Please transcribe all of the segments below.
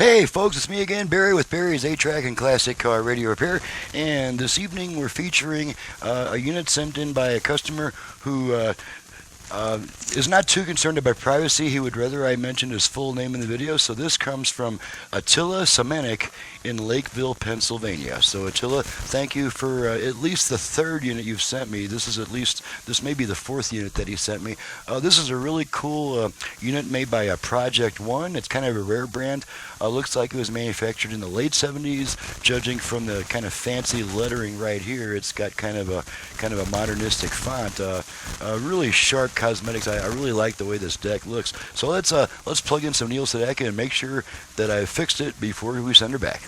Hey folks, it's me again, Barry with Barry's 8-Track and Classic Car Radio Repair, and this evening we're featuring a unit sent in by a customer who is not too concerned about privacy. He would rather I mention his full name in the video. So this comes from Attila Samanik in Lakeville, Pennsylvania. So Attila, thank you for at least the third unit you've sent me. This may be the fourth unit that he sent me. This is a really cool unit made by Project One. It's kind of a rare brand. Looks like it was manufactured in the late 70s. Judging from the kind of fancy lettering right here, it's got kind of a modernistic font. Really sharp cosmetics. I really like the way this deck looks. So let's plug in some Neil Sedaka and make sure that I fixed it before we send her back.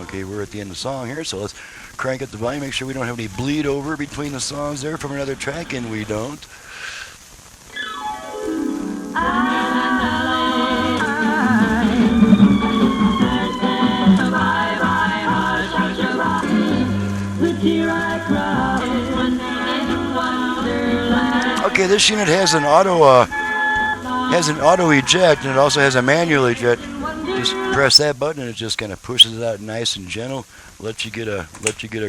Okay, we're at the end of the song here, so let's crank up the volume, make sure we don't have any bleed over between the songs there from another track, and we don't. Okay, this unit has an auto eject, and it also has a manual eject. Just press that button and it just kind of pushes it out nice and gentle, let you get a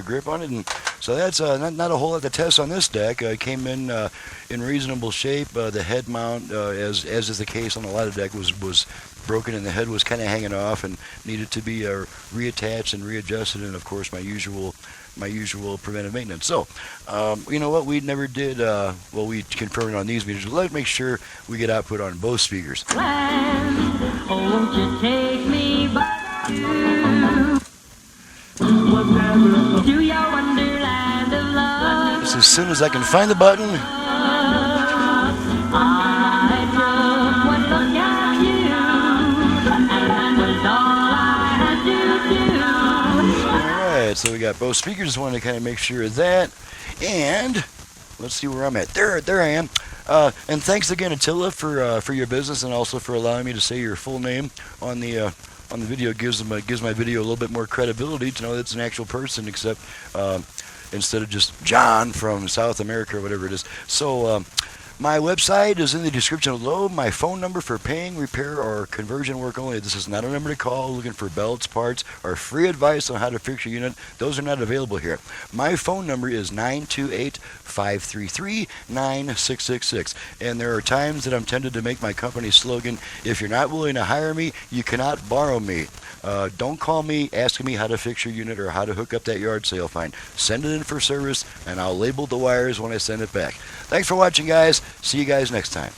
grip on it. And so that's not a whole lot to test on this deck. It came in reasonable shape. The head mount, as is the case on a lot of deck, was broken, and the head was kind of hanging off and needed to be reattached and readjusted. And of course, my usual preventive maintenance. So, you know what? We never did. Well, we confirmed on these meters. Let's make sure we get output on both speakers. Won't you take me back to your wonderland of love? Just as soon as I can find the button. I took one look at you, and that was all I had to do. Alright, so we got both speakers. Just wanted to kind of make sure of that. And let's see where I'm at. There I am. And thanks again, Attila, for your business, and also for allowing me to say your full name on the video. Gives my video a little bit more credibility to know that it's an actual person, except instead of just John from South America or whatever it is. So my website is in the description below. My phone number for paying, repair, or conversion work only. This is not a number to call looking for belts, parts, or free advice on how to fix your unit. Those are not available here. My phone number is 928-533-9666. And there are times that I'm tempted to make my company slogan, if you're not willing to hire me, you cannot borrow me. Don't call me asking me how to fix your unit or how to hook up that yard sale fine. Send it in for service, and I'll label the wires when I send it back. Thanks for watching, guys. See you guys next time.